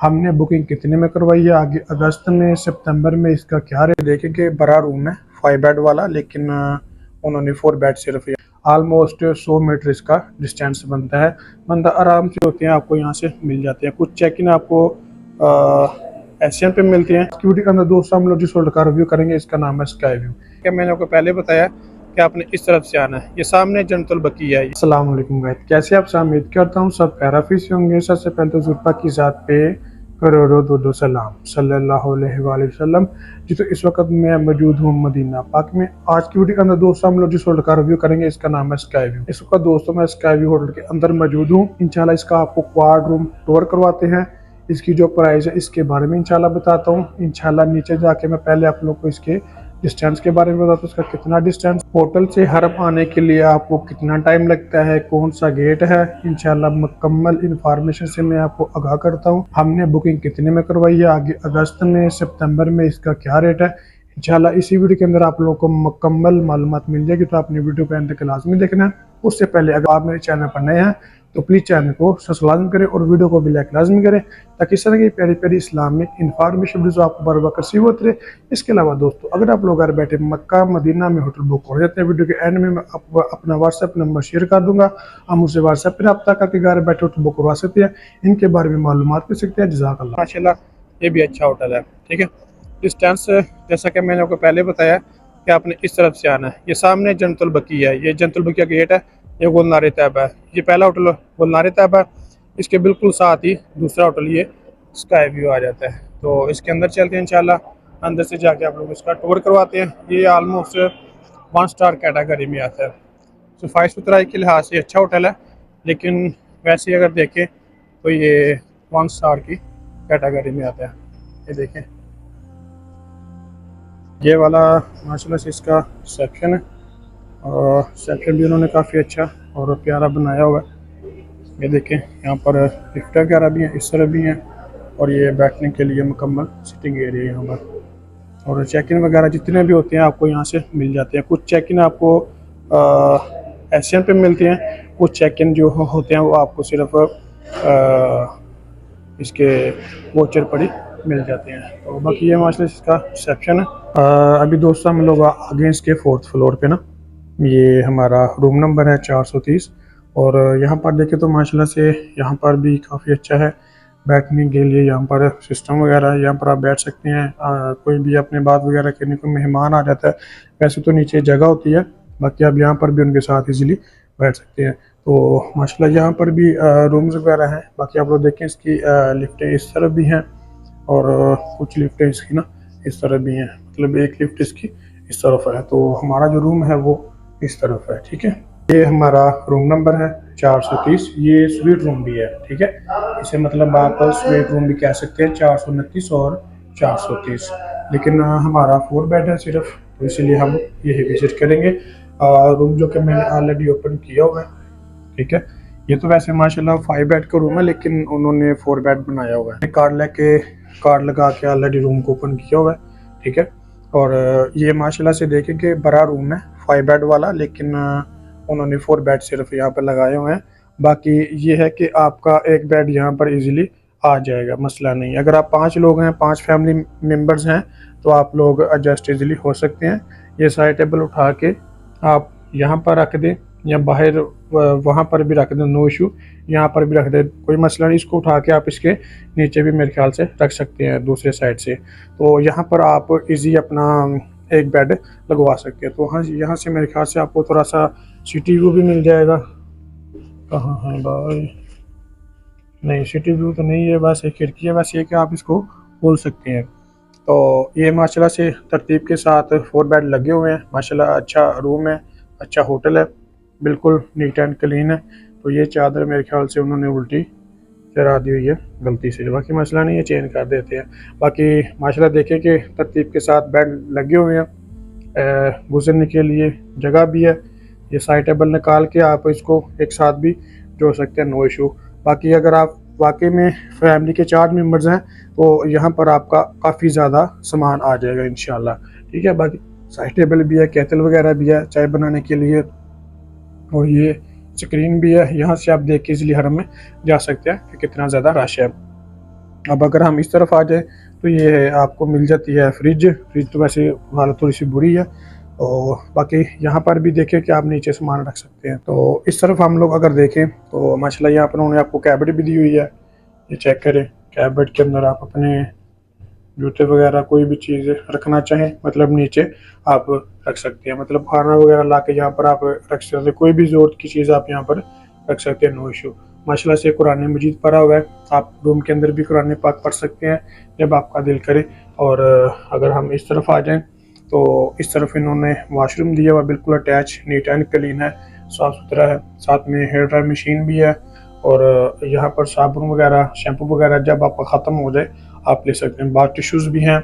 हमने बुकिंग कितने में करवाई है, आगे अगस्त में सितंबर में इसका क्या रेट देखेंगे। बड़ा रूम है 5 बेड वाला, लेकिन उन्होंने 4 बेड सिर्फ ऑलमोस्ट 100 मीटर इसका डिस्टेंस बनता है। बंदा आराम से होते हैं, आपको यहाँ से मिल जाते हैं। कुछ चेक इन आपको एशियन पे मिलते हैं। सिक्योरिटी के अंदर दोस्तों हम लोग जिस होटल का रिव्यू करेंगे, इसका नाम है स्काई व्यू। क्या मैंने आपको पहले बताया कि आपने इस तरफ से आना है, ये सामने जन्नतुल बकीया है। अस्सलाम वालेकुम गाइस, कैसे आप सब? उम्मीद करता हूँ सब खैरियत से होंगे। सबसे पहले तो जुल्फा की ज़ात पे करोड़ों दो सलाम सल्लल्लाहु अलैहि वसल्लम। जी तो इस वक्त मैं मौजूद हूँ मदीना पाक में। आज की वीडियो के अंदर दोस्तों हम लोग जिस होटल का रिव्यू करेंगे, इसका नाम है स्काई व्यू। इस वक्त दोस्तों मैं स्काई व्यू होटल के अंदर मौजूद हूँ। इंशाल्लाह इसका आपको क्वाड रूम टूर करवाते हैं। इसकी जो प्राइस है इसके बारे में इंशाल्लाह बताता हूँ। इंशाल्लाह नीचे जाके मैं पहले आप लोग को इसके डिस्टेंस के बारे में बताता हूँ, इसका कितना डिस्टेंस, होटल से हरम आने के लिए आपको कितना टाइम लगता है, कौन सा गेट है। इंशाल्लाह मुकम्मल इंफॉर्मेशन से मैं आपको आगाह करता हूँ। हमने बुकिंग कितने में करवाई है, आगे अगस्त में सितंबर में इसका क्या रेट है। इंशाल्लाह इसी वीडियो के अंदर आप लोगों को मुकम्मल मालूमात मिल जाएगी, तो आपने वीडियो को एंड तक लाजमी देखना है। उससे पहले अगर आप मेरे चैनल पर नए हैं तो प्लीज़ चैनल को सब्सक्राइब लाजमी करें और वीडियो को भी लाइक लाजमी करें, ताकि इस तरह की प्यारी प्यारी इस्लामिक इंफॉर्मेशन वीडियो आपको बर वक्त रिसीव होते रहे। इसके अलावा दोस्तों, अगर आप लोग घर बैठे मक्का मदीना में होटल बुक हो जाते हैं, वीडियो के एंड में मैं अपना व्हाट्सएप नंबर शेयर कर दूंगा। आप मुझसे व्हाट्सएप पर रब्ता करके घर बैठे होटल बुक करवा सकते हैं, इनके बारे में मालूमात कर सकते हैं। जज़ाकल्लाह। माशाल्लाह ये भी अच्छा होटल है, ठीक है। डिस्टेंस जैसा कि मैंने आपको पहले बताया कि आपने इस तरफ से आना है, ये सामने जन्नतुल बकीया है, ये जन्नतुल बकीया गेट है, ये गुलनार तैयबा है। ये पहला होटल गुलनार तैयबा है, इसके बिल्कुल साथ ही दूसरा होटल ये स्काई व्यू आ जाता है। तो इसके अंदर चलते हैं इंशाल्लाह, अंदर से जाके आप लोग इसका टूर करवाते हैं। ये ऑलमोस्ट 1 स्टार कैटेगरी में आता है। सफाई सुथराई के लिहाज से अच्छा होटल है, लेकिन वैसे अगर देखें तो ये 1 स्टार की कैटेगरी में आता है। ये देखें, ये वाला माशाल्लाह से इसका सेक्शन है, और सेक्शन भी उन्होंने काफ़ी अच्छा और प्यारा बनाया हुआ है। ये देखें, यहाँ पर लिफ्ट वगैरह भी हैं, इस तरह भी हैं, और ये बैठने के लिए मुकम्मल सिटिंग एरिया यहाँ पर। और चेक इन वगैरह जितने भी होते हैं आपको यहाँ से मिल जाते हैं। कुछ चेक इन आपको एशियन पे मिलते हैं, कुछ चेक इन जो होते हैं वो आपको सिर्फ इसके वोचर पर ही मिल जाते हैं। तो बाकी ये माशाल्लाह इसका रिसेप्शन है। अभी दोस्तों हम लोग आगे इसके 4th फ्लोर पे ना, ये हमारा रूम नंबर है 430। और यहाँ पर देखें तो माशाल्लाह से यहाँ पर भी काफ़ी अच्छा है बैठने के लिए। यहाँ पर सिस्टम वगैरह है, यहाँ पर आप बैठ सकते हैं। कोई भी अपने बात वगैरह करने को मेहमान आ जाता है, वैसे तो नीचे जगह होती है, बाकी आप यहाँ पर भी उनके साथ इजीली बैठ सकते हैं। तो माशाल्लाह यहाँ पर भी रूम्स वगैरह हैं। बाकी आप लोग देखें, इसकी लिफ्टें इस तरफ भी हैं, और कुछ लिफ्टें इसकी ना इस तरफ भी हैं, मतलब एक लिफ्ट इसकी इस तरफ है। तो हमारा जो रूम है वो इस तरफ है, ठीक है। ये हमारा रूम नंबर है 430। ये स्वीट रूम भी है, ठीक है। इसे मतलब आप स्वीट रूम भी कह सकते हैं, 429 और 430। लेकिन हमारा 4 बेड है सिर्फ, तो इसीलिए हम यही विजिट करेंगे। रूम जो कि मैंने ऑलरेडी ओपन किया हुआ है, ठीक है। ये तो वैसे माशाल्लाह 5 बेड का रूम है, लेकिन उन्होंने 4 बेड बनाया हुआ है। कार्ड लगा के ऑलरेडी रूम को ओपन किया हुआ है, ठीक है। और ये माशाल्लाह से देखें कि बड़ा रूम है 5 बेड वाला, लेकिन उन्होंने 4 बेड सिर्फ यहाँ पर लगाए हुए हैं। बाकी ये है कि आपका एक बेड यहाँ पर इजीली आ जाएगा, मसला नहीं। अगर आप 5 लोग हैं, 5 फैमिली मेम्बर्स हैं, तो आप लोग एडजस्ट इजीली हो सकते हैं। ये साइड टेबल उठा के आप यहाँ पर रख दें, या बाहर वहाँ पर भी रख दें, नो इशू। यहाँ पर भी रख दें, कोई मसला नहीं। इसको उठा के आप इसके नीचे भी मेरे ख्याल से रख सकते हैं दूसरे साइड से। तो यहाँ पर आप इजी अपना एक बेड लगवा सकते हैं। तो हाँ, यहाँ से मेरे ख्याल से आपको थोड़ा सा सिटी व्यू भी मिल जाएगा। कहाँ है भाई? नहीं, सिटी व्यू तो नहीं है, बस एक खिड़की है, बस ये कि आप इसको खोल सकते हैं। तो ये माशाल्लाह से तरतीब के साथ 4 बेड लगे हुए हैं। माशाल्लाह अच्छा रूम है, अच्छा होटल है, बिल्कुल नीट एंड क्लीन है। तो ये चादर मेरे ख्याल से उन्होंने उल्टी चढ़ा दी हुई है गलती से, बाकी मसला नहीं है, चेंज कर देते हैं। बाकी माशाल्लाह देखें कि तरतीब के साथ बेड लगे हुए हैं, गुजरने के लिए जगह भी है। ये साइड टेबल निकाल के आप इसको एक साथ भी जोड़ सकते हैं, नो इशू। बाकी अगर आप वाकई में फैमिली के 4 मेंबर्स हैं, तो यहाँ पर आपका काफ़ी ज़्यादा सामान आ जाएगा इंशाल्लाह, ठीक है। बाकी साइड टेबल भी है, केतल वगैरह भी है चाय बनाने के लिए, और ये स्क्रीन भी है। यहाँ से आप देख के इसलिए हरम में जा सकते हैं कि कितना ज़्यादा रश है। अब अगर हम इस तरफ आ जाए तो ये है, आपको मिल जाती है फ्रिज। फ्रिज तो वैसे हालत थोड़ी सी बुरी है, और बाकी यहाँ पर भी देखें कि आप नीचे सामान रख सकते हैं। तो इस तरफ हम लोग अगर देखें तो माशाल्लाह यहाँ पर उन्होंने आपको कैबिनेट भी दी हुई है, ये चेक करें। कैबिनेट के अंदर आप अपने जूते वगैरह कोई भी चीज़ रखना चाहें मतलब नीचे आप रख सकते हैं, मतलब खाना वगैरह ला के यहाँ पर आप रख सकते हैं, कोई भी ज़रूरत की चीज़ आप यहाँ पर रख सकते हैं, नो इशू। माशाल्लाह से कुरान मजीद पढ़ा हुआ है, आप रूम के अंदर भी कुरान पाक पढ़ सकते हैं जब आपका दिल करे। और अगर हम इस तरफ आ जाएं तो इस तरफ इन्होंने वाशरूम दिया हुआ, बिल्कुल अटैच, नीट एंड क्लीन है, साफ़ सुथरा है। साथ में हेयर ड्राई मशीन भी है, और यहाँ पर साबुन वगैरह शैम्पू वगैरह जब आपका ख़त्म हो जाए आप ले सकते हैं। बाथ टिश्यूज़ भी हैं।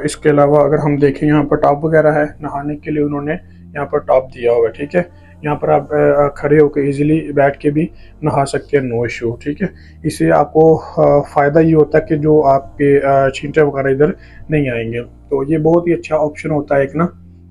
इसके अलावा अगर हम देखें यहाँ पर टॉप वगैरह है, नहाने के लिए उन्होंने यहाँ पर टॉप दिया हुआ है, ठीक है। यहाँ पर आप खड़े होकर इजीली बैठ के भी नहा सकते हैं, नो इशू, ठीक है। इससे आपको फ़ायदा ये होता है कि जो आपके छींटे वगैरह इधर नहीं आएंगे। तो ये बहुत ही अच्छा ऑप्शन होता है एक ना,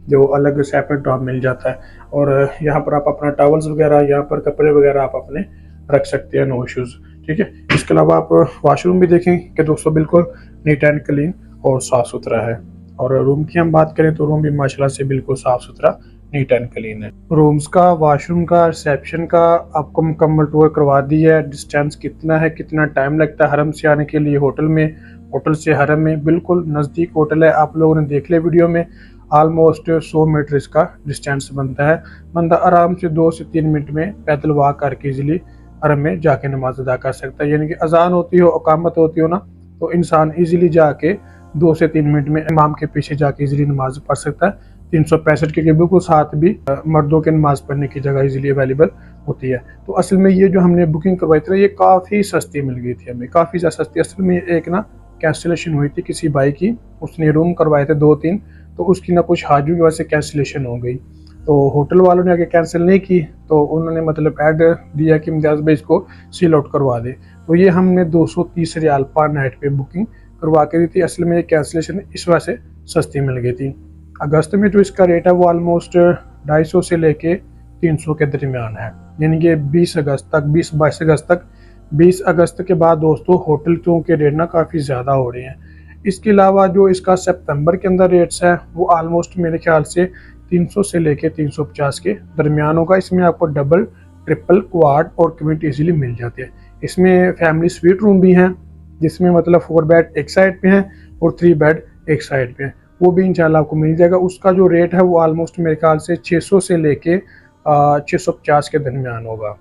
जो अलग सेपरेट टॉप मिल जाता है। और यहाँ पर आप अपना टॉवल्स वगैरह, यहाँ पर कपड़े वगैरह आप अपने रख सकते हैं, नो इशूज़, ठीक है। इसके अलावा आप वॉशरूम भी देखें कि दोस्तों बिल्कुल नीट एंड क्लीन और साफ़ सुथरा है। और रूम की हम बात करें तो रूम भी माशाल्लाह से बिल्कुल साफ़ सुथरा, नीट एंड क्लीन है। रूम्स का, वॉशरूम का, रिसेप्शन का आपको मुकम्मल टूर करवा दी है। डिस्टेंस कितना है, कितना टाइम लगता है हरम से आने के लिए होटल में, होटल से हरम में बिल्कुल नज़दीक होटल है। आप लोगों ने देख लिया वीडियो में, आलमोस्ट 100 मीटर इसका डिस्टेंस बनता है। बंदा आराम से 2 से 3 मिनट में पैदल वॉक करके इजीली हरम में जाके नमाज अदा कर सकता है। यानी कि अजान होती हो, अकामत होती हो ना, तो इंसान इजीली जाके 2 से 3 मिनट में इमाम के पीछे जाके इजीली नमाज पढ़ सकता है। 365 के बिल्कुल साथ भी मर्दों के नमाज पढ़ने की जगह इजीली अवेलेबल होती है। तो असल में ये जो हमने बुकिंग करवाई थी, ये काफ़ी सस्ती मिल गई थी हमें, काफ़ी ज़्यादा सस्ती। असल में एक ना कैंसिलेशन हुई थी किसी भाई की, उसने रूम करवाए थे 2-3, तो उसकी ना कुछ हाजियों की वजह से कैंसिलेशन हो गई। तो होटल वालों ने आगे कैंसिल नहीं की, तो उन्होंने मतलब ऐड दिया कि इम्तियाज़ भाई इसको सील आउट करवा दे। तो ये हमने 230 रियाल पर नाइट पे बुकिंग करवा के दी थी। असल में ये कैंसिलेशन इस वजह से सस्ती मिल गई थी। अगस्त में जो इसका रेट है वो ऑलमोस्ट 250 से लेके 300 के दरमियान है, यानी कि 20 अगस्त तक, 20-22 अगस्त तक। 20 अगस्त के बाद दोस्तों होटल के रेट ना काफ़ी ज़्यादा हो रहे हैं। इसके अलावा जो इसका सितंबर के अंदर रेट्स है वो ऑलमोस्ट मेरे ख्याल से 300 से लेके 350 के दरमियान होगा। इसमें आपको डबल, ट्रिपल, क्वाड और क्विंट इजीली मिल जाते हैं। इसमें फैमिली स्वीट रूम भी हैं, जिसमें मतलब 4 बेड एक साइड पे हैं और 3 बेड एक साइड पे हैं, वो भी इंशाल्लाह आपको मिल जाएगा। उसका जो रेट है वो ऑलमोस्ट मेरे ख्याल से 600 से लेके 650 के दरमियान होगा,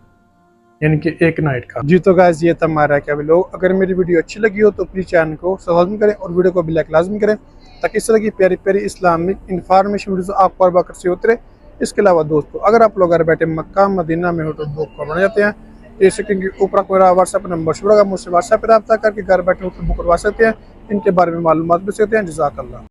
यानी कि एक नाइट का। जी तो गाइस ये था हमारा क्या लोग, अगर मेरी वीडियो अच्छी लगी हो तो प्लीज़ चैनल को सब्सक्राइब करें और वीडियो को भी लाइक लाजमी करें, ताकि इस तरह की प्यारी प्यारी इस्लामिक इंफॉर्मेशन वीडियो आपको हर वक्त से होते रहे। इसके अलावा दोस्तों अगर आप लोग घर बैठे मक्का मदीना में होटल बुक करवाना चाहते हैं तो इस स्क्रीन के ऊपर मेरा व्हाट्सएप नंबर शुरू होगा, मुझसे व्हाट्सएप पर रब्ता करके घर बैठे होटल बुक करवा सकते हैं, इनके बारे में मालूमात भी सकते हैं। जज़ाकल्लाह।